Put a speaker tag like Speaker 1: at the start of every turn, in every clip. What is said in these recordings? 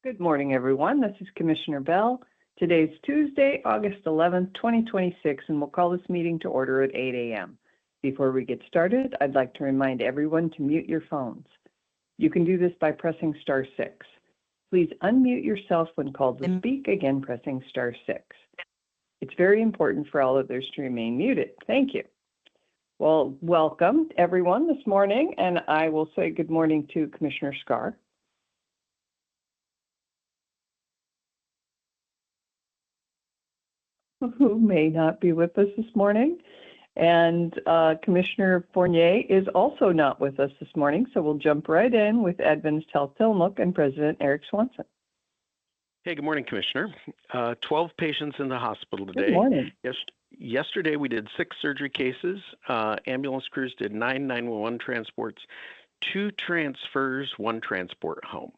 Speaker 1: Good morning, everyone. This is Commissioner Bell. Today's Tuesday, August 11th, 2026, and we'll call this meeting to order at 8 a.m. Before we get started, I'd like to remind everyone to mute your phones. You can do this by pressing star 6. Please unmute yourself when called to speak, again pressing star 6. It's very important for all others to remain muted. Thank you. Well, welcome everyone this morning, and I will say good morning to Commissioner Scar. Who may not be with us this morning. And Commissioner Fournier is also not with us this morning, so we'll jump right in with Adventist Health Tillamook and President Eric Swanson.
Speaker 2: Hey, good morning, Commissioner. 12 patients in the hospital today.
Speaker 1: Good morning.
Speaker 2: Yesterday we did 6 surgery cases. Ambulance crews did 9 911 transports, 2 transfers, 1 transport home.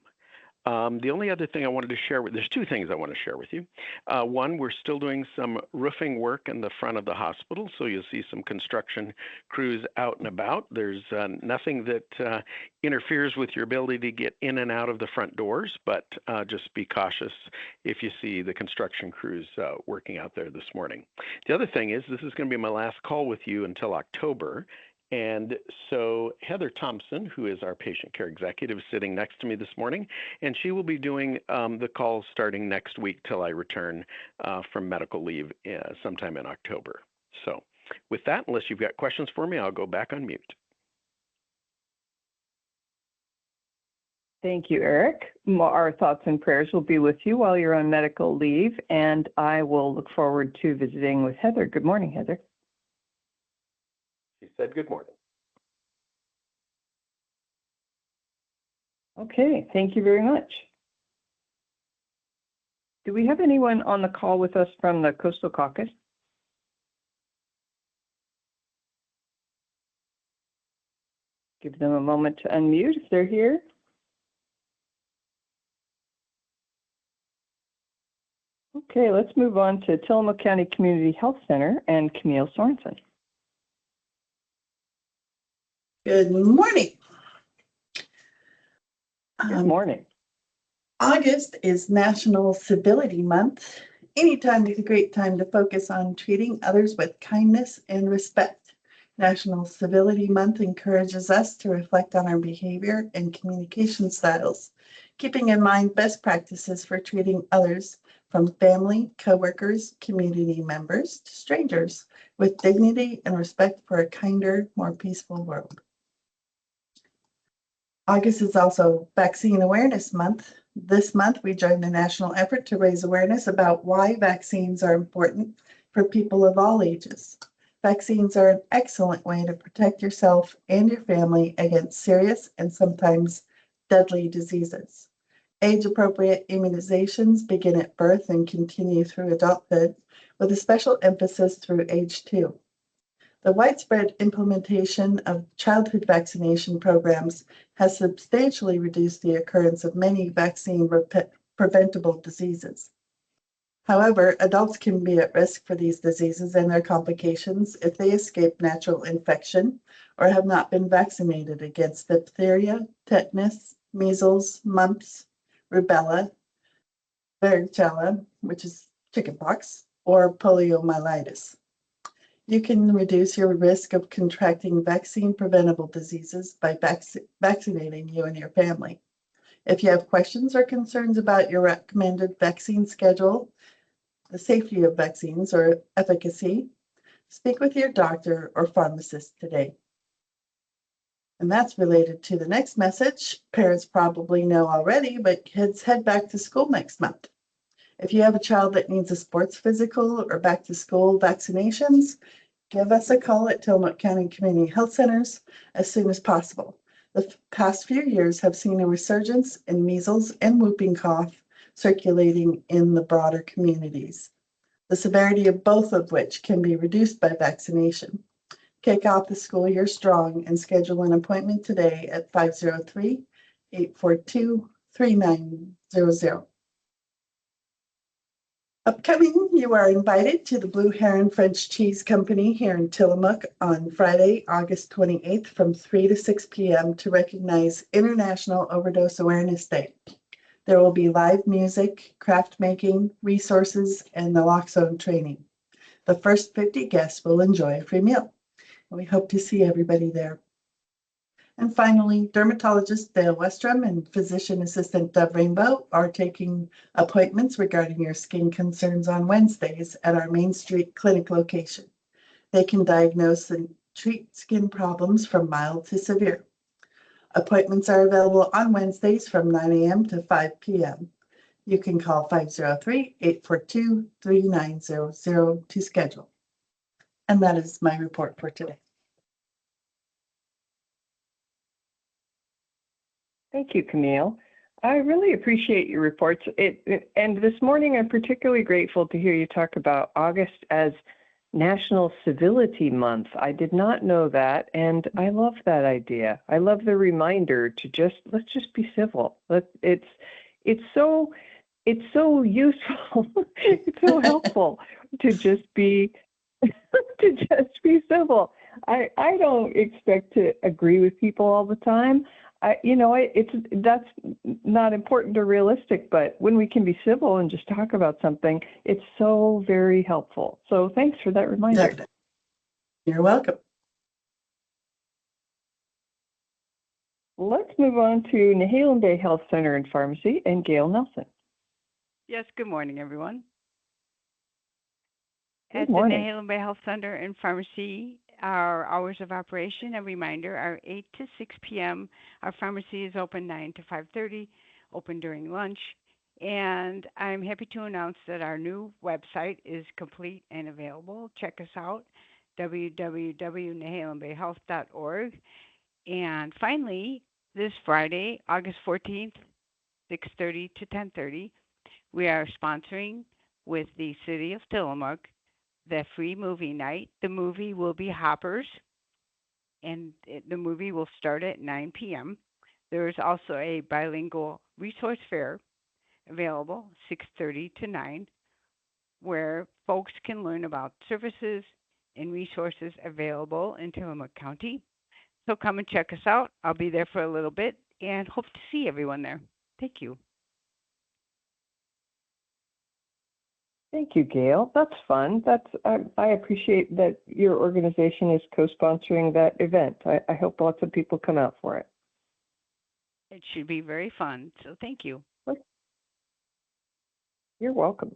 Speaker 2: The only other thing I wanted to share there's 2 things I want to share with you. One, we're still doing some roofing work in the front of the hospital, so you'll see some construction crews out and about. There's nothing that interferes with your ability to get in and out of the front doors, but just be cautious if you see the construction crews working out there this morning. The other thing is, this is going to be my last call with you until October. And so Heather Thompson, who is our patient care executive, is sitting next to me this morning, and she will be doing the calls starting next week till I return from medical leave sometime in October. So with that, unless you've got questions for me, I'll go back on mute.
Speaker 1: Thank you, Eric. Our thoughts and prayers will be with you while you're on medical leave, and I will look forward to visiting with Heather. Good morning, Heather.
Speaker 2: She said good morning.
Speaker 1: Okay, thank you very much. Do we have anyone on the call with us from the Coastal Caucus? Give them a moment to unmute if they're here. Okay, let's move on to Tillamook County Community Health Center and Camille Sorensen.
Speaker 3: Good morning.
Speaker 1: Good morning.
Speaker 3: August is National Civility Month. Anytime is a great time to focus on treating others with kindness and respect. National Civility Month encourages us to reflect on our behavior and communication styles, keeping in mind best practices for treating others, from family, coworkers, community members, to strangers, with dignity and respect for a kinder, more peaceful world. August is also Vaccine Awareness Month. This month, we join the national effort to raise awareness about why vaccines are important for people of all ages. Vaccines are an excellent way to protect yourself and your family against serious and sometimes deadly diseases. Age-appropriate immunizations begin at birth and continue through adulthood, with a special emphasis through age 2. The widespread implementation of childhood vaccination programs has substantially reduced the occurrence of many vaccine-preventable diseases. However, adults can be at risk for these diseases and their complications if they escape natural infection or have not been vaccinated against diphtheria, tetanus, measles, mumps, rubella, varicella, which is chickenpox, or poliomyelitis. You can reduce your risk of contracting vaccine-preventable diseases by vaccinating you and your family. If you have questions or concerns about your recommended vaccine schedule, the safety of vaccines, or efficacy, speak with your doctor or pharmacist today. And that's related to the next message. Parents probably know already, but kids head back to school next month. If you have a child that needs a sports physical or back to school vaccinations, give us a call at Tillamook County Community Health Centers as soon as possible. The past few years have seen a resurgence in measles and whooping cough circulating in the broader communities, the severity of both of which can be reduced by vaccination. Kick off the school year strong and schedule an appointment today at 503-842-3900. Upcoming, you are invited to the Blue Heron French Cheese Company here in Tillamook on Friday, August 28th from 3 to 6 p.m. to recognize International Overdose Awareness Day. There will be live music, craft making, resources, and naloxone training. The first 50 guests will enjoy a free meal. We hope to see everybody there. And finally, dermatologist Dale Westrom and physician assistant Dove Rainbow are taking appointments regarding your skin concerns on Wednesdays at our Main Street clinic location. They can diagnose and treat skin problems from mild to severe. Appointments are available on Wednesdays from 9 a.m. to 5 p.m. You can call 503-842-3900 to schedule. And that is my report for today.
Speaker 1: Thank you, Camille. I really appreciate your reports. And this morning, I'm particularly grateful to hear you talk about August as National Civility Month. I did not know that, and I love that idea. I love the reminder to let's just be civil. It's so useful. It's so helpful to just be civil. I don't expect to agree with people all the time. That's not important or realistic, but when we can be civil and just talk about something, it's so very helpful. So thanks for that reminder.
Speaker 3: Definitely. You're welcome.
Speaker 1: Let's move on to Nehalem Bay Health Center and Pharmacy and Gail Nelson.
Speaker 4: Yes, good morning, everyone.
Speaker 1: Good
Speaker 4: At
Speaker 1: morning.
Speaker 4: the Nehalem Bay Health Center and Pharmacy, our hours of operation, a reminder, are 8 to 6 p.m. Our pharmacy is open 9 to 5:30, open during lunch. And I'm happy to announce that our new website is complete and available. Check us out, www.nehalembayhealth.org. And finally, this Friday, August 14th, 6:30 to 10:30, we are sponsoring with the City of Tillamook the free movie night. The movie will be Hoppers, and the movie will start at 9 p.m. There is also a bilingual resource fair available 6:30 to 9, where folks can learn about services and resources available in Tillamook County. So come and check us out. I'll be there for a little bit and hope to see everyone there. Thank you.
Speaker 1: Thank you, Gail. That's fun. I appreciate that your organization is co-sponsoring that event. I hope lots of people come out for it.
Speaker 4: It should be very fun. So thank you.
Speaker 1: You're welcome.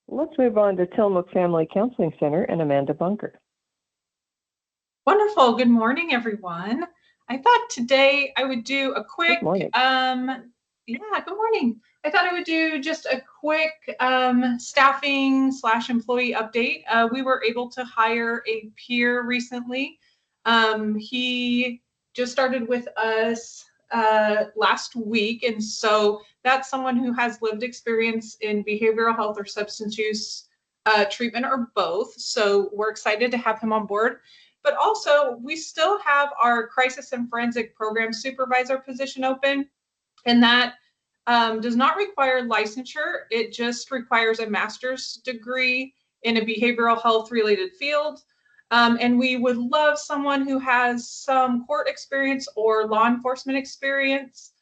Speaker 1: Let's move on to Tillamook Family Counseling Center and Amanda Bunker.
Speaker 5: Wonderful. Good morning, everyone. I thought today I would do a quick,
Speaker 1: Good morning.
Speaker 5: good morning. I thought I would do just a quick staffing/employee update. We were able to hire a peer recently. He just started with us last week, and so that's someone who has lived experience in behavioral health or substance use treatment or both. So we're excited to have him on board. But also, we still have our crisis and forensic program supervisor position open, and that does not require licensure. It just requires a master's degree in a behavioral health related field. And we would love someone who has some court experience or law enforcement experience.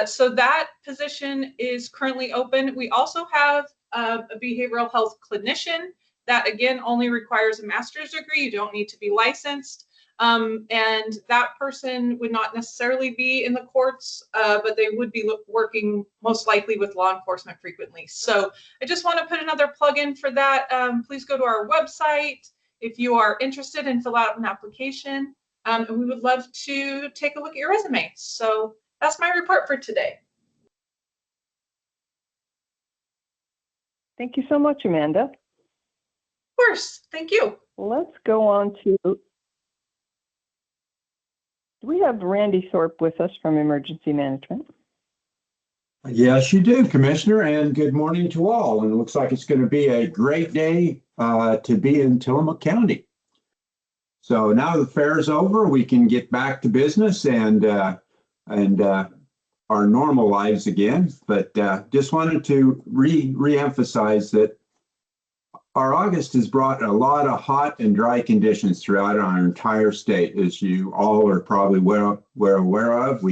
Speaker 5: So that position is currently open. We also have a behavioral health clinician that, again, only requires a master's degree. You don't need to be licensed. And that person would not necessarily be in the courts, but they would be working most likely with law enforcement frequently. So I just want to put another plug in for that. Please go to our website if you are interested and fill out an application. And we would love to take a look at your resume. So that's my report for today.
Speaker 1: Thank you so much, Amanda.
Speaker 5: Of course. Thank you.
Speaker 1: Let's go on to, do we have Randy Thorpe with us from Emergency Management?
Speaker 6: Yes, you do, Commissioner, and good morning to all. And it looks like it's going to be a great day to be in Tillamook County. So now the fair is over, we can get back to business and our normal lives again. But just wanted to re-emphasize that our August has brought a lot of hot and dry conditions throughout our entire state, as you all are probably aware of.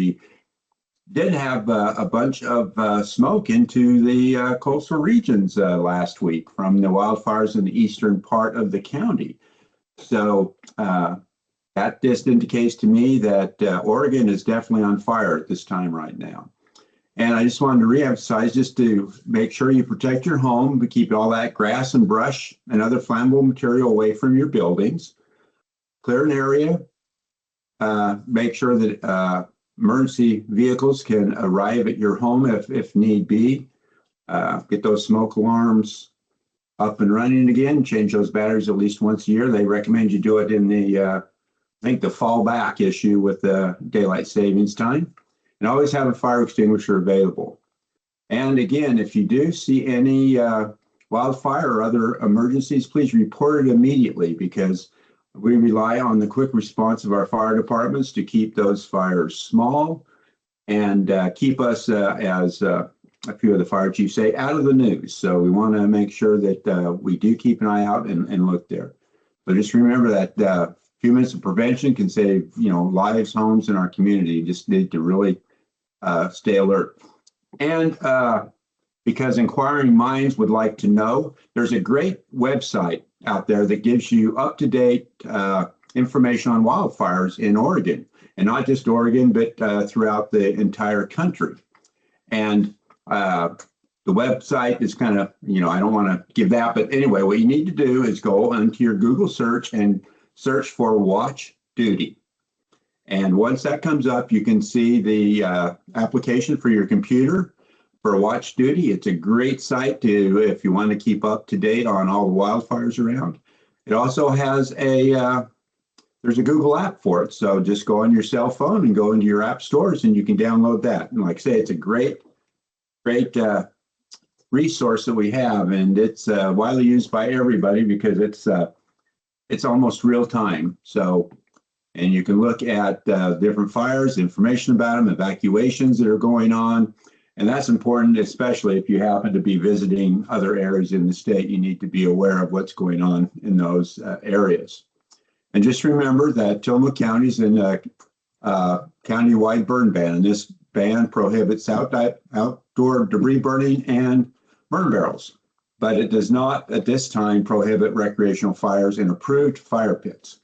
Speaker 6: did have a bunch of smoke into the coastal regions last week from the wildfires in the eastern part of the county. So that just indicates to me that Oregon is definitely on fire at this time right now. And I just wanted to reemphasize just to make sure you protect your home, but keep all that grass and brush and other flammable material away from your buildings. Clear an area. Make sure that emergency vehicles can arrive at your home if need be. Get those smoke alarms up and running again. Change those batteries at least once a year. They recommend you do it in the, I think, the fallback issue with the daylight savings time. And always have a fire extinguisher available. And again, if you do see any wildfire or other emergencies, please report it immediately, because we rely on the quick response of our fire departments to keep those fires small and keep us, as a few of the fire chiefs say, out of the news. So we want to make sure that we do keep an eye out and look there. But just remember that a few minutes of prevention can save, lives, homes in our community. You just need to really stay alert. And because inquiring minds would like to know, there's a great website out there that gives you up-to-date information on wildfires in Oregon, and not just Oregon, but throughout the entire country. And the website is kind of, I don't want to give that, but anyway, what you need to do is go into your Google search and search for Watch Duty. And once that comes up, you can see the application for your computer for Watch Duty. It's a great site if you want to keep up to date on all the wildfires around. It also has there's a Google app for it. So just go on your cell phone and go into your app stores and you can download that. And like I say, it's a great resource that we have. And it's widely used by everybody because it's almost real time. So, and you can look at different fires, information about them, evacuations that are going on. And that's important, especially if you happen to be visiting other areas in the state. You need to be aware of what's going on in those areas. And just remember that Tillamook County is in a county-wide burn ban. And this ban prohibits outdoor debris burning and burn barrels. But it does not, at this time, prohibit recreational fires in approved fire pits.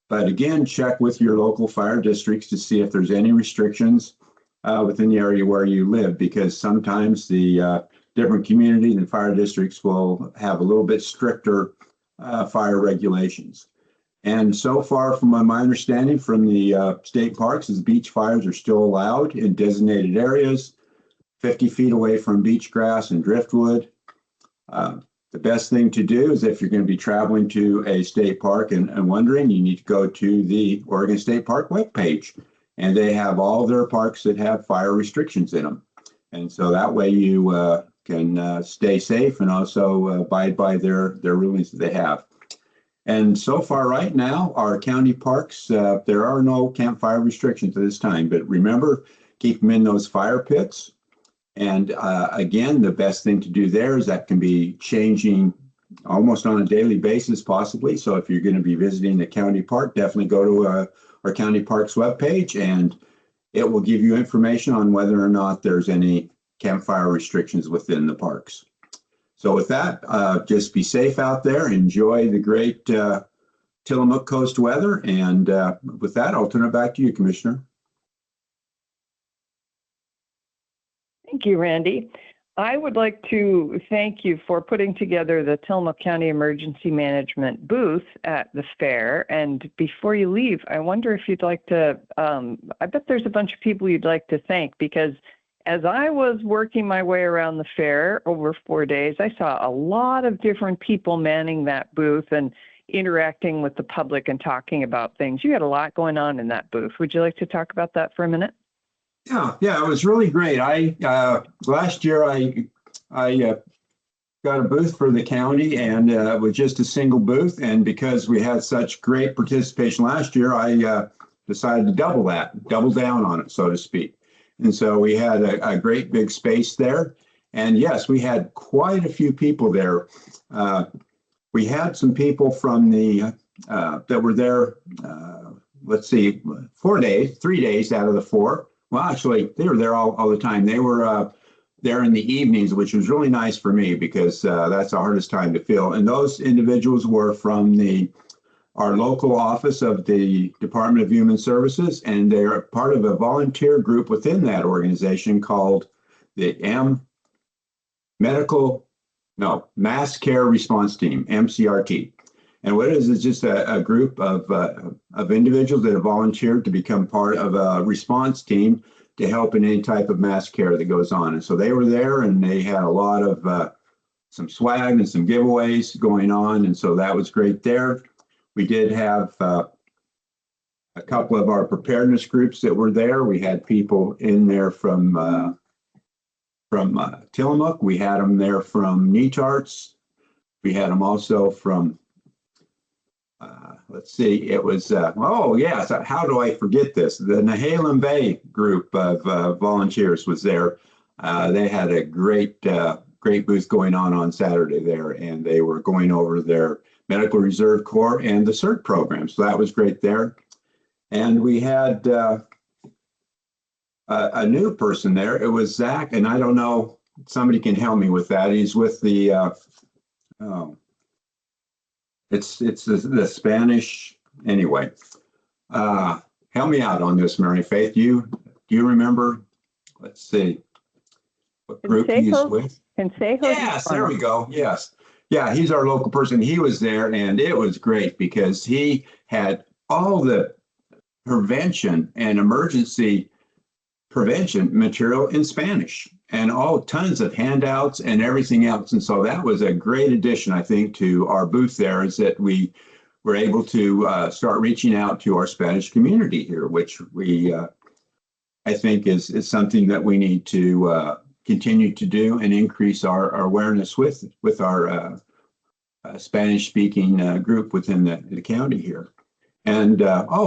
Speaker 6: But again, check with your local fire districts to see if there's any restrictions within the area where you live, because sometimes the different communities and fire districts will have a little bit stricter fire regulations. And so far, from my understanding from the state parks, is beach fires are still allowed in designated areas, 50 feet away from beach grass and driftwood. The best thing to do is if you're going to be traveling to a state park and wondering, you need to go to the Oregon State Park webpage, and they have all their parks that have fire restrictions in them. And so that way you can stay safe and also abide by their rulings that they have. And so far right now, our county parks, there are no campfire restrictions at this time, but remember, keep them in those fire pits. And again, the best thing to do there is that can be changing almost on a daily basis, possibly. So if you're going to be visiting the county park, definitely go to our county parks webpage, and it will give you information on whether or not there's any campfire restrictions within the parks. So with that, just be safe out there. Enjoy the great Tillamook coast weather. And with that, I'll turn it back to you, Commissioner.
Speaker 1: Thank you, Randy. I would like to thank you for putting together the Tillamook County Emergency Management booth at the fair. And before you leave, I wonder if you'd like to, I bet there's a bunch of people you'd like to thank, because as I was working my way around the fair over 4 days, I saw a lot of different people manning that booth and interacting with the public and talking about things. You had a lot going on in that booth. Would you like to talk about that for a minute?
Speaker 6: Yeah, it was really great. Last year I got a booth for the county, and it was just a single booth. And because we had such great participation last year, I decided to double down on it, so to speak. And so we had a great big space there. And yes, we had quite a few people there. We had some people from the that were there, 3 days out of the 4. Well, actually, they were there all the time. They were there in the evenings, which was really nice for me because that's the hardest time to fill. And those individuals were from our local office of the Department of Human Services, and they're part of a volunteer group within that organization called the Mass Care Response Team, MCRT. And what it is just a group of individuals that have volunteered to become part of a response team to help in any type of mass care that goes on. And so they were there, and they had a lot of some swag and some giveaways going on. And so that was great there. We did have a couple of our preparedness groups that were there. We had people in there from Tillamook. We had them there from Netarts. We had them also from, let's see, it was, so how do I forget this? The Nehalem Bay group of volunteers was there. They had a great booth going on Saturday there, and they were going over their Medical Reserve Corps and the CERT program. So that was great there. And we had a new person there. It was Zach, and I don't know, somebody can help me with that. He's with the, it's the Spanish, anyway. Help me out on this, Mary Faith. Do you remember? Let's see. What group he's with?
Speaker 1: Consejo.
Speaker 6: Yes, there we go. Yes. Yeah, he's our local person. He was there, and it was great because he had all the prevention and emergency prevention material in Spanish and tons of handouts and everything else. And so that was a great addition, I think, to our booth there, is that we were able to start reaching out to our Spanish community here, which I think is something that we need to continue to do and increase our awareness with our Spanish speaking group within the county here. And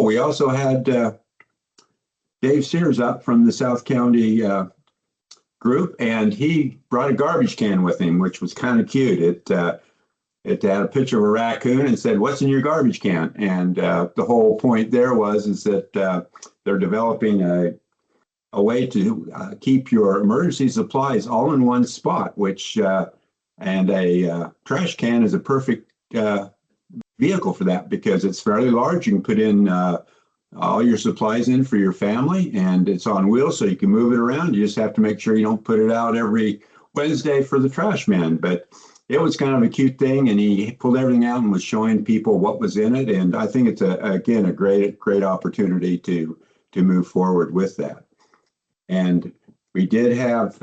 Speaker 6: we also had Dave Sears up from the South County group, and he brought a garbage can with him, which was kind of cute. It had a picture of a raccoon and said, "What's in your garbage can?" And the whole point there is that they're developing a way to keep your emergency supplies all in one spot, which and a trash can is a perfect vehicle for that because it's fairly large. You can put in all your supplies in for your family, and it's on wheels so you can move it around. You just have to make sure you don't put it out every Wednesday for the trash man. But it was kind of a cute thing, and he pulled everything out and was showing people what was in it. And I think it's a great opportunity to move forward with that. And we did have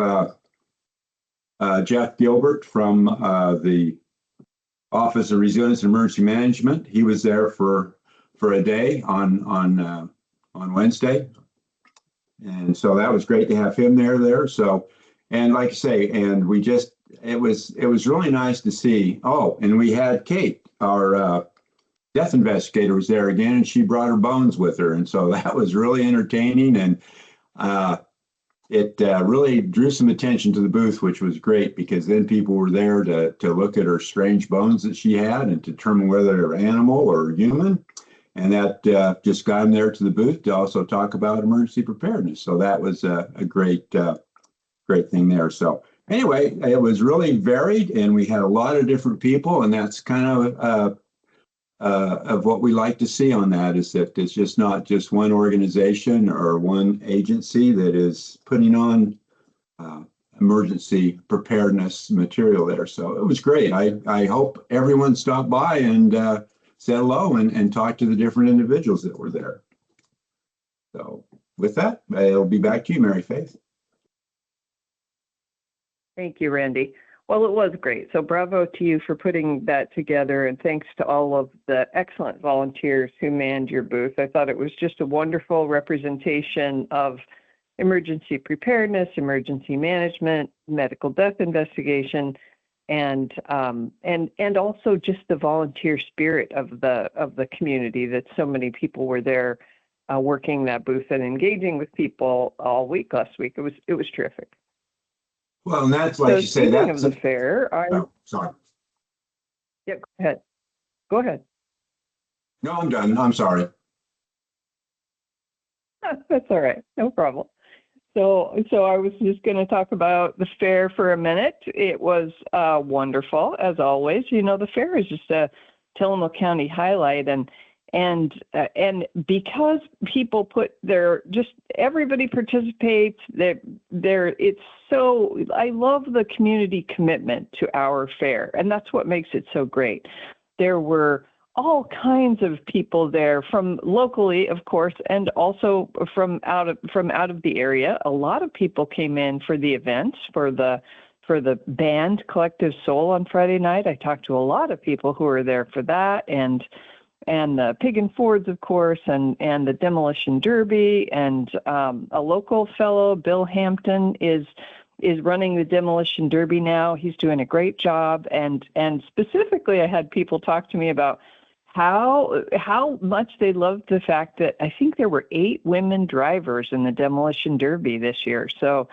Speaker 6: Jeff Gilbert from the Office of Resilience and Emergency Management. He was there for a day on Wednesday, and so that was great to have him there. So, and like I say, and it was really nice to see. Oh, and we had Kate, our death investigator, was there again, and she brought her bones with her, and so that was really entertaining, and it really drew some attention to the booth, which was great because then people were there to look at her strange bones that she had and determine whether they're animal or human. And that just got them there to the booth to also talk about emergency preparedness. So that was a great thing there. So anyway, it was really varied, and we had a lot of different people, and that's kind of what we like to see on that, is that it's just not just one organization or one agency that is putting on emergency preparedness material there. So it was great. I hope everyone stopped by and said hello and talked to the different individuals that were there. So with that, I'll be back to you, Mary Faith.
Speaker 1: Thank you, Randy. Well, it was great. So bravo to you for putting that together, and thanks to all of the excellent volunteers who manned your booth. I thought it was just a wonderful representation of emergency preparedness, emergency management, medical death investigation, and also just the volunteer spirit of the community, that so many people were there working that booth and engaging with people all week last week. It was terrific.
Speaker 6: Well, and that's like you say,
Speaker 1: speaking
Speaker 6: that's
Speaker 1: of the fair.
Speaker 6: Sorry.
Speaker 1: Yeah, go ahead.
Speaker 6: No, I'm done. I'm sorry.
Speaker 1: That's all right. No problem. So I was just going to talk about the fair for a minute. It was wonderful, as always. You know, the fair is just a Tillamook County highlight, and because people put everybody participates. It's so, I love the community commitment to our fair, and that's what makes it so great. There were all kinds of people there, from locally, of course, and also from out of the area. A lot of people came in for the events, for the band Collective Soul on Friday night. I talked to a lot of people who were there for that, and the Pig and Fords, of course, and the Demolition Derby, and a local fellow, Bill Hampton, is running the Demolition Derby now. He's doing a great job, and specifically, I had people talk to me about how much they loved the fact that I think there were 8 women drivers in the Demolition Derby this year. So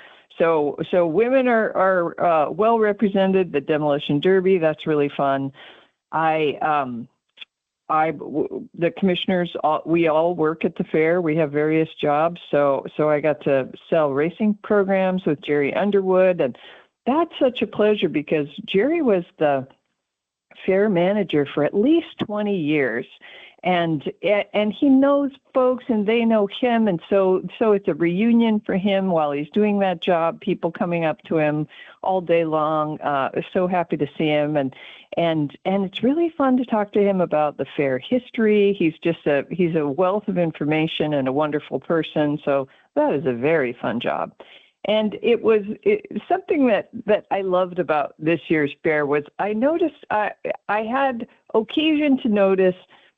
Speaker 1: women are well represented. The Demolition Derby, that's really fun. The commissioners, we all work at the fair. We have various jobs. So I got to sell racing programs with Jerry Underwood, and that's such a pleasure because Jerry was the fair manager for at least 20 years, and he knows folks and they know him, and so it's a reunion for him while he's doing that job. People coming up to him all day long, so happy to see him, and it's really fun to talk to him about the fair history. He's a wealth of information and a wonderful person, so that is a very fun job. And it was something that I loved about this year's fair was I noticed I had occasion to notice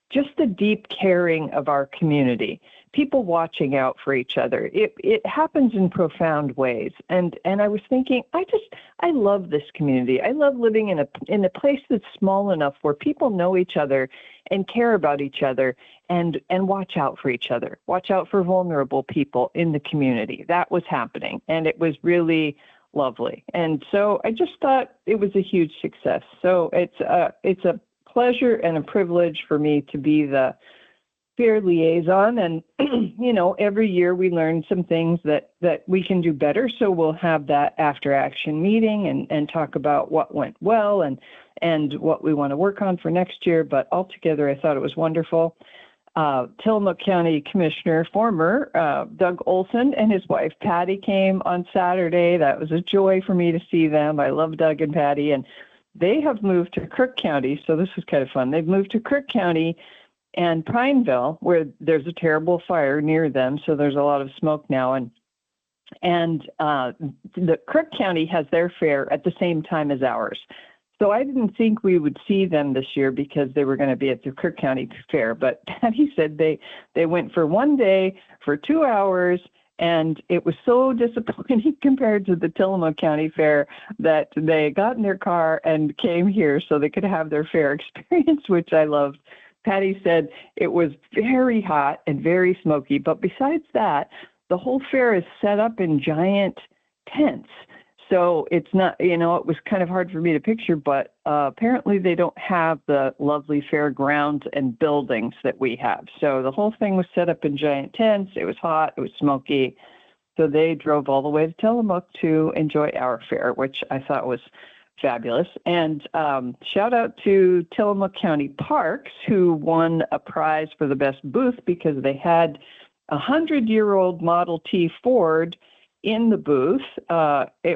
Speaker 1: just the deep caring of our community, people watching out for each other. It happens in profound ways. And I was thinking, I love this community. I love living in a place that's small enough where people know each other and care about each other and watch out for each other, watch out for vulnerable people in the community. That was happening, and it was really lovely. And so I just thought it was a huge success. So it's a pleasure and a privilege for me to be the fair liaison. And, you know, every year we learn some things that we can do better. So we'll have that after action meeting and talk about what went well and what we want to work on for next year. But altogether, I thought it was wonderful. Tillamook County Commissioner, former Doug Olson, and his wife Patty came on Saturday. That was a joy for me to see them. I love Doug and Patty, and they have moved to Crook County, so this was kind of fun. They've moved to Crook County and Pineville, where there's a terrible fire near them, so there's a lot of smoke now. And the Crook County has their fair at the same time as ours. So I didn't think we would see them this year because they were going to be at the Crook County Fair. But Patty said they went for one day for 2 hours, and it was so disappointing compared to the Tillamook County Fair that they got in their car and came here so they could have their fair experience, which I loved. Patty said it was very hot and very smoky, but besides that, the whole fair is set up in giant tents. So it's not, you know, it was kind of hard for me to picture, but apparently they don't have the lovely fairgrounds and buildings that we have. So the whole thing was set up in giant tents. It was hot. It was smoky. So they drove all the way to Tillamook to enjoy our fair, which I thought was fabulous. And shout out to Tillamook County Parks, who won a prize for the best booth because they had a 100-year-old Model T Ford in the booth,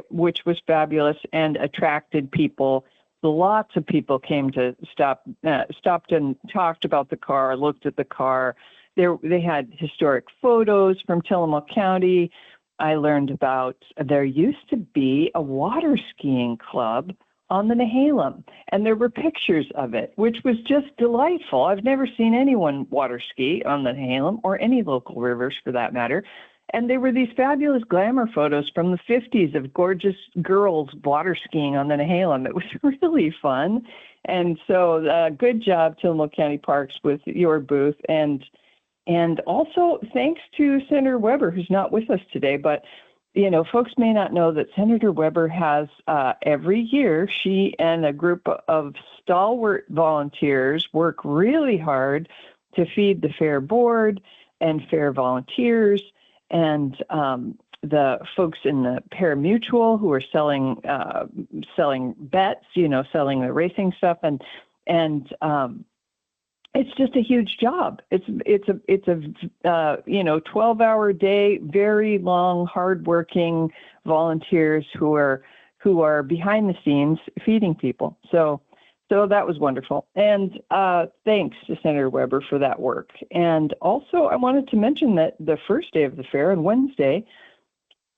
Speaker 1: which was fabulous and attracted people. Lots of people came to stopped and talked about the car, looked at the car. They had historic photos from Tillamook County. I learned about there used to be a water skiing club on the Nehalem, and there were pictures of it, which was just delightful. I've never seen anyone water ski on the Nehalem or any local rivers for that matter. And they were these fabulous glamour photos from the 50s of gorgeous girls water skiing on the Nehalem. It was really fun. And so good job, Tillamook County Parks, with your booth. And also thanks to Senator Weber, who's not with us today. But, you know, folks may not know that Senator Weber has every year, she and a group of stalwart volunteers work really hard to feed the fair board and fair volunteers. And the folks in the pari-mutuel who are selling bets, selling the racing stuff, and it's just a huge job. It's a 12-hour day, very long, hardworking volunteers who are behind the scenes feeding people. So that was wonderful. And thanks to Senator Weber for that work. And also, I wanted to mention that the first day of the fair, on Wednesday,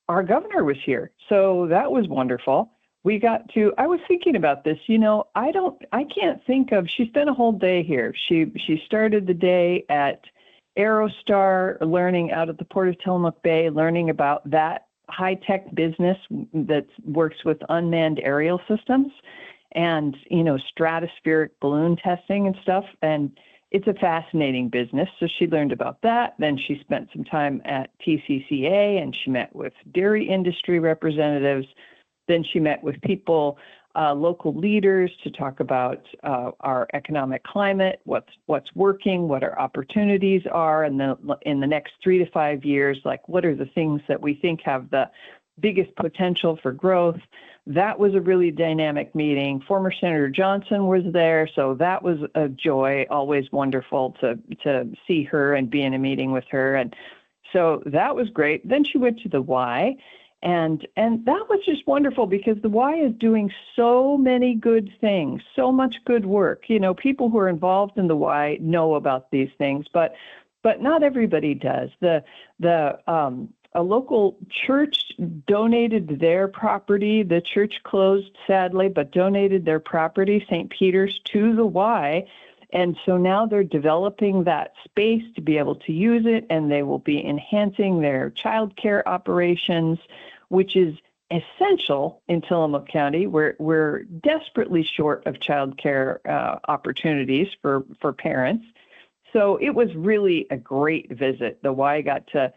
Speaker 1: our governor was here. So that was wonderful. I was thinking about this, I can't think of, she spent a whole day here. She started the day at Aerostar, learning out at the Port of Tillamook Bay, learning about that high-tech business that works with unmanned aerial systems and, stratospheric balloon testing and stuff. And it's a fascinating business. So she learned about that. Then she spent some time at TCCA and she met with dairy industry representatives. Then she met with people, local leaders, to talk about our economic climate, what's working, what our opportunities are, and in the next 3 to 5 years, like what are the things that we think have the biggest potential for growth. That was a really dynamic meeting. Former Senator Johnson was there, so that was a joy. Always wonderful to see her and be in a meeting with her, and so that was great. Then she went to the Y. And that was just wonderful because the Y is doing so many good things, so much good work. People who are involved in the Y know about these things, but not everybody does. A local church donated their property. The church closed, sadly, but donated their property, St. Peter's, to the Y. And so now they're developing that space to be able to use it, and they will be enhancing their childcare operations, which is essential in Tillamook County. We're desperately short of childcare opportunities for parents. So it was really a great visit. The Y got to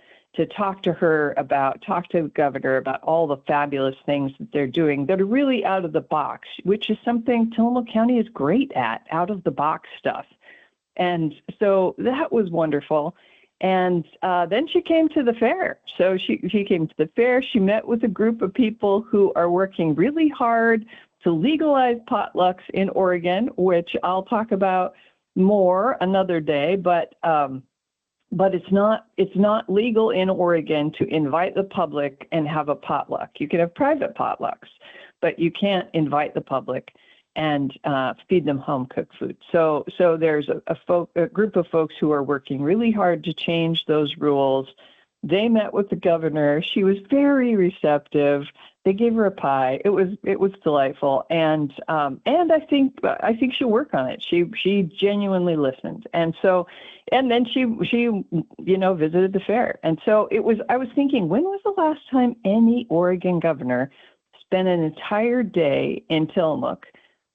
Speaker 1: talk to the governor about all the fabulous things that they're doing that are really out of the box, which is something Tillamook County is great at, out of the box stuff. And so that was wonderful. And then she came to the fair. So she came to the fair. She met with a group of people who are working really hard to legalize potlucks in Oregon, which I'll talk about more another day. But it's not legal in Oregon to invite the public and have a potluck. You can have private potlucks, but you can't invite the public and feed them home-cooked food. So there's a group of folks who are working really hard to change those rules. They met with the governor. She was very receptive. They gave her a pie. It was delightful, and I think she'll work on it. She genuinely listened, and then she visited the fair, and so it was. I was thinking, when was the last time any Oregon governor spent an entire day in Tillamook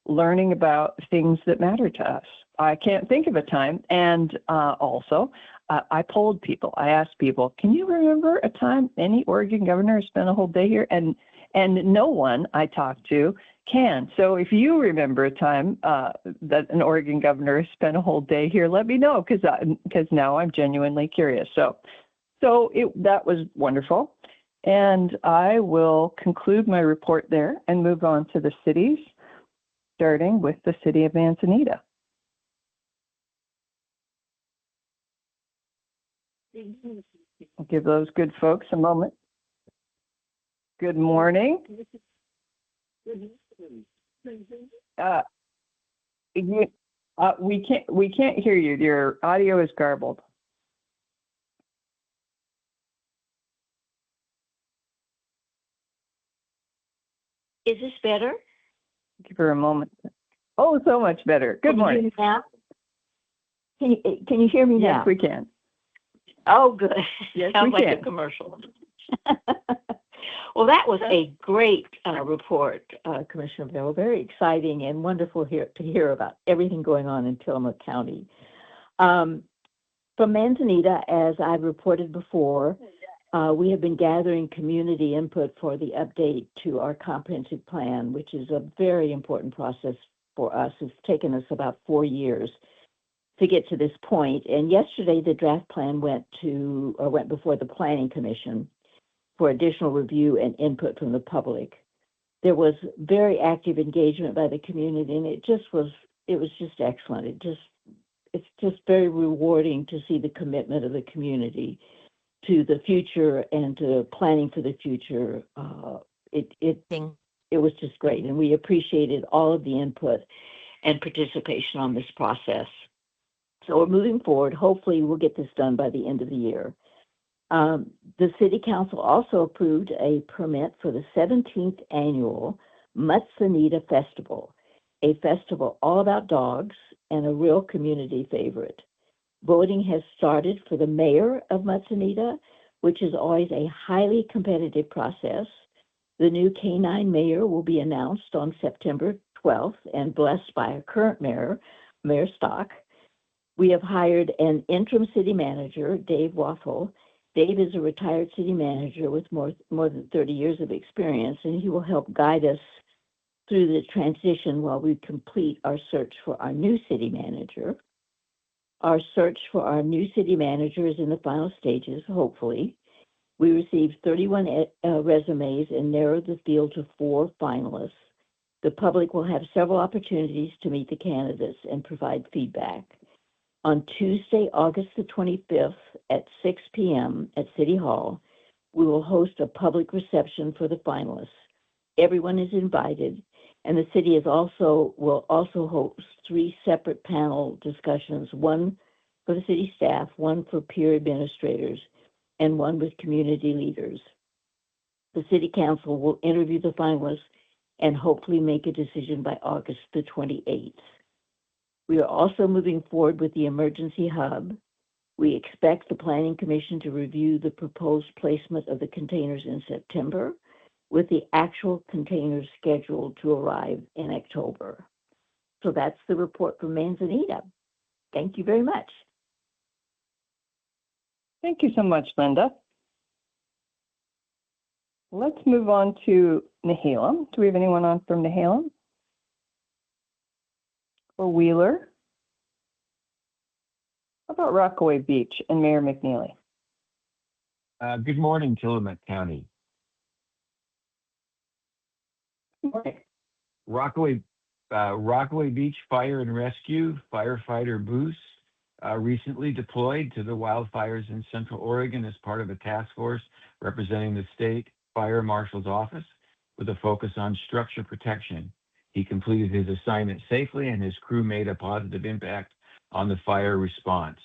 Speaker 1: learning about things that matter to us? I can't think of a time. And also, I polled people. I asked people, can you remember a time any Oregon governor spent a whole day here? And no one I talked to can. So if you remember a time that an Oregon governor spent a whole day here, let me know, because now I'm genuinely curious. So that was wonderful. And I will conclude my report there and move on to the cities, starting with the city of Manzanita. I'll give those good folks a moment. Good morning. We can't hear you. Your audio is garbled.
Speaker 7: Is this better?
Speaker 1: Give her a moment. Oh, so much better. Good morning.
Speaker 7: Can you hear me now?
Speaker 1: Yes, we can.
Speaker 7: Oh, good.
Speaker 1: Yes,
Speaker 7: Sounds
Speaker 1: we
Speaker 7: like
Speaker 1: can.
Speaker 7: a commercial. Well, that was a great report, Commissioner Bell. Very exciting and wonderful to hear about everything going on in Tillamook County. From Manzanita, as I've reported before, we have been gathering community input for the update to our comprehensive plan, which is a very important process for us. It's taken us about 4 years to get to this point. And yesterday, the draft plan went before the Planning Commission. for additional review and input from the public. There was very active engagement by the community, and it was just excellent. It's just very rewarding to see the commitment of the community to the future and to planning for the future. It was just great, and we appreciated all of the input and participation on this process. So we're moving forward. Hopefully, we'll get this done by the end of the year. The City Council also approved a permit for the 17th annual Mutsunita Festival, a festival all about dogs and a real community favorite. Voting has started for the mayor of Mutsunita, which is always a highly competitive process. The new K-9 mayor will be announced on September 12th and blessed by our current mayor, Mayor Stock. We have hired an interim city manager, Dave Waffle. Dave is a retired city manager with more than 30 years of experience, and he will help guide us through the transition while we complete our search for our new city manager. Our search for our new city manager is in the final stages, hopefully. We received 31 resumes and narrowed the field to 4 finalists. The public will have several opportunities to meet the candidates and provide feedback. On Tuesday, August the 25th at 6 p.m. at City Hall, we will host a public reception for the finalists. Everyone is invited, and the city will also host 3 separate panel discussions, one for the city staff, one for peer administrators, and one with community leaders. The City Council will interview the finalists and hopefully make a decision by August the 28th. We are also moving forward with the emergency hub. We expect the Planning Commission to review the proposed placement of the containers in September, with the actual containers scheduled to arrive in October. So that's the report from Manzanita. Thank you very much.
Speaker 1: Thank you so much, Linda. Let's move on to Nehalem. Do we have anyone on from Nehalem? Or Wheeler? How about Rockaway Beach and Mayor McNeely?
Speaker 8: Good morning, Tillamook County.
Speaker 1: Good morning.
Speaker 8: Rockaway Beach Fire and Rescue firefighter Boos recently deployed to the wildfires in Central Oregon as part of a task force representing the state fire marshal's office with a focus on structure protection. He completed his assignment safely, and his crew made a positive impact on the fire response.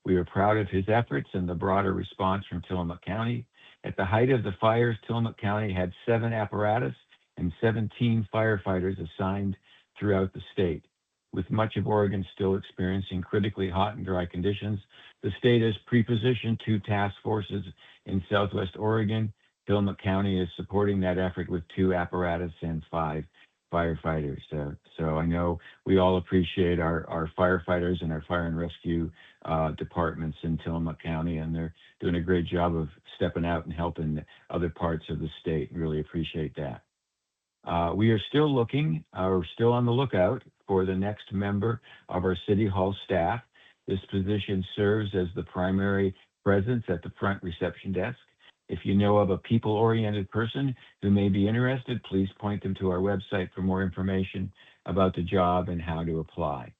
Speaker 8: We are proud of his efforts and the broader response from Tillamook County. At the height of the fires, Tillamook County had 7 apparatus and 17 firefighters assigned throughout the state. With much of Oregon still experiencing critically hot and dry conditions, the state has pre-positioned 2 task forces in Southwest Oregon. Tillamook County is supporting that effort with 2 apparatus and 5 firefighters. So I know we all appreciate our firefighters and our fire and rescue departments in Tillamook County, and they're doing a great job of stepping out and helping other parts of the state. Really appreciate that. We are still still on the lookout for the next member of our City Hall staff. This position serves as the primary presence at the front reception desk. If you know of a people-oriented person who may be interested, please point them to our website for more information about the job and how to apply.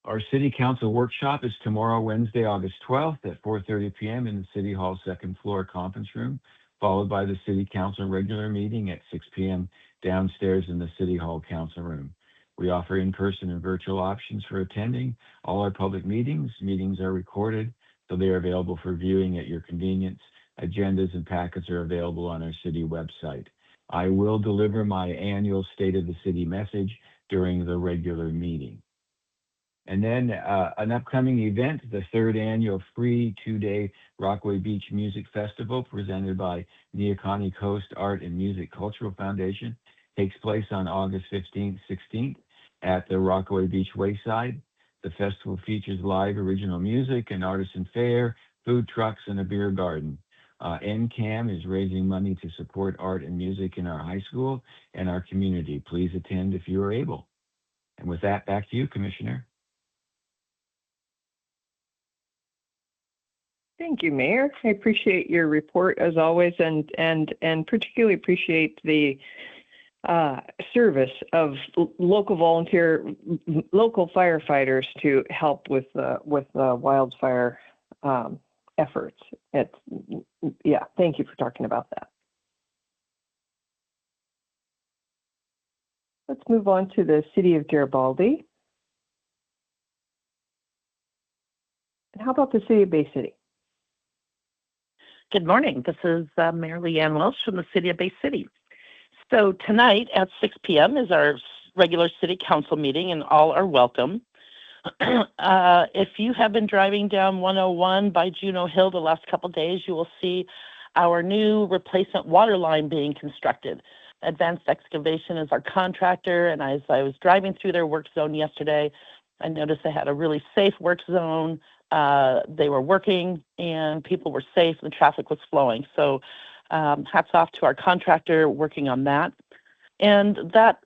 Speaker 8: Our City Council workshop is tomorrow, Wednesday, August 12th at 4:30 p.m. in the City Hall second floor conference room, followed by the City Council regular meeting at 6 p.m. downstairs in the City Hall Council room. We offer in-person and virtual options for attending all our public meetings. Meetings are recorded, so they are available for viewing at your convenience. Agendas and packets are available on our city website. I will deliver my annual State of the City message during the regular meeting. And then an upcoming event, the 3rd annual free 2-day Rockaway Beach Music Festival presented by Neahkahnie Coast Art and Music Cultural Foundation, takes place on August 15th, 16th at the Rockaway Beach Wayside. The festival features live original music, an artisan fair, food trucks, and a beer garden. NCAM is raising money to support art and music in our high school and our community. Please attend if you are able. And with that, back to you, Commissioner.
Speaker 1: Thank you, Mayor. I appreciate your report as always, and particularly appreciate the service of local firefighters to help with the wildfire efforts. Thank you for talking about that. Let's move on to the City of Garibaldi. And how about the City of Bay City?
Speaker 9: Good morning. This is Mayor Leanne Welsh from the City of Bay City. So tonight at 6 p.m. is our regular City Council meeting, and all are welcome. If you have been driving down 101 by Juno Hill the last couple of days, you will see our new replacement water line being constructed. Advanced Excavation is our contractor, and as I was driving through their work zone yesterday, I noticed they had a really safe work zone. They were working and people were safe and the traffic was flowing. So hats off to our contractor working on that. And that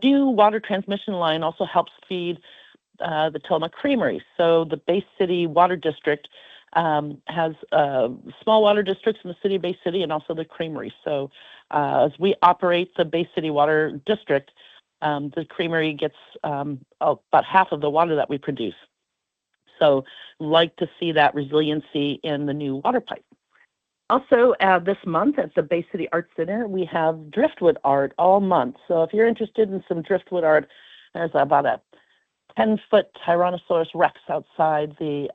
Speaker 9: new water transmission line also helps feed the Tillamook Creamery. So the Bay City Water District has small water districts in the City of Bay City and also the Creamery. So as we operate the Bay City Water District, the Creamery gets about half of the water that we produce. So like to see that resiliency in the new water pipe. Also, this month at the Bay City Art Center, we have driftwood art all month. So if you're interested in some driftwood art, there's about a 10-foot Tyrannosaurus Rex outside the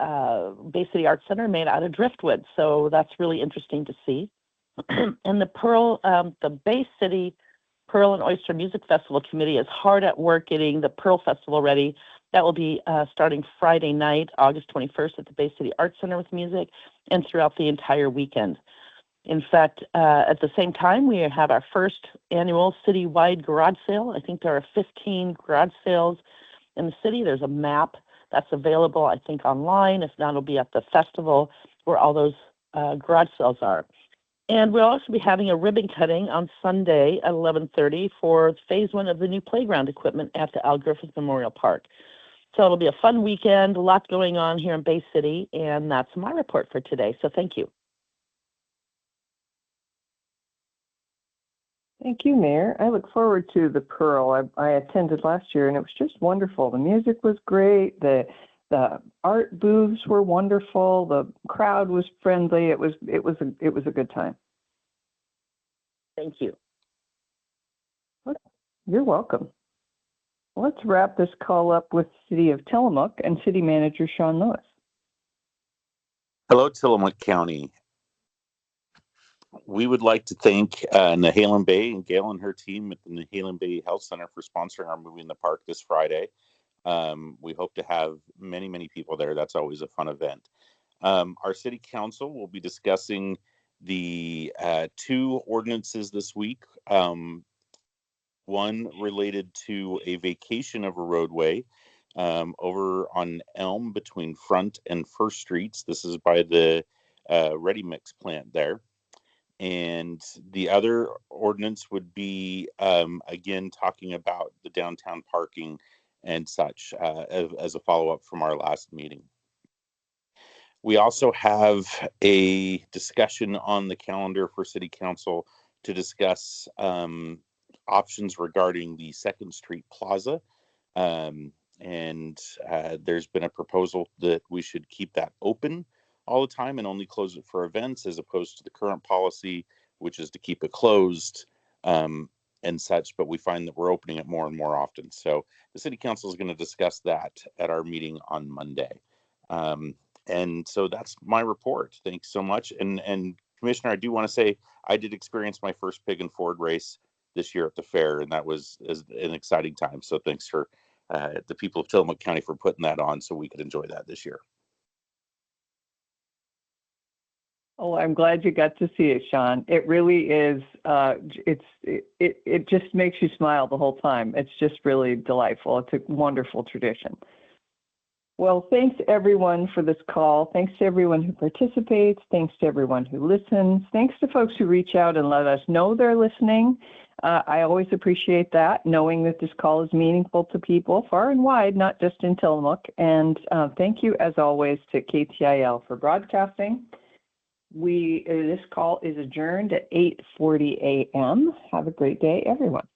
Speaker 9: Bay City Art Center made out of driftwood. So that's really interesting to see. And the Bay City Pearl and Oyster Music Festival Committee is hard at work getting the Pearl Festival ready. That will be starting Friday night, August 21st at the Bay City Art Center with music and throughout the entire weekend. In fact, at the same time, we have our first annual citywide garage sale. I think there are 15 garage sales in the city. There's a map that's available, I think, online. If not, it'll be at the festival where all those garage sales are. And we'll also be having a ribbon cutting on Sunday at 11:30 for phase 1 of the new playground equipment at the Al Griffith Memorial Park. So it'll be a fun weekend, a lot going on here in Bay City, and that's my report for today. So thank you.
Speaker 1: Thank you, Mayor. I look forward to the Pearl. I attended last year, and it was just wonderful. The music was great. The art booths were wonderful. The crowd was friendly. It was a good time.
Speaker 9: Thank you.
Speaker 1: You're welcome. Let's wrap this call up with City of Tillamook and City Manager Sean Lewis.
Speaker 10: Hello, Tillamook County. We would like to thank Nehalem Bay and Gail and her team at the Nehalem Bay Health Center for sponsoring our Movie in the Park this Friday. We hope to have many, many people there. That's always a fun event. Our City Council will be discussing the 2 ordinances this week. One related to a vacation of a roadway over on Elm between Front and First Streets. This is by the Ready Mix plant there. And the other ordinance would be, again, talking about the downtown parking and such as a follow-up from our last meeting. We also have a discussion on the calendar for City Council to discuss options regarding the 2nd Street Plaza. And there's been a proposal that we should keep that open all the time and only close it for events, as opposed to the current policy, which is to keep it closed and such. But we find that we're opening it more and more often. So the City Council is going to discuss that at our meeting on Monday. And so that's my report. Thanks so much. And Commissioner, I do want to say I did experience my first Pig and Ford race this year at the fair, and that was an exciting time. So thanks for the people of Tillamook County for putting that on so we could enjoy that this year.
Speaker 1: Oh, I'm glad you got to see it, Sean. It really is. It just makes you smile the whole time. It's just really delightful. It's a wonderful tradition. Well, thanks everyone for this call. Thanks to everyone who participates. Thanks to everyone who listens. Thanks to folks who reach out and let us know they're listening. I always appreciate that, knowing that this call is meaningful to people far and wide, not just in Tillamook. And thank you, as always, to KTIL for broadcasting. This call is adjourned at 8:40 a.m. Have a great day, everyone.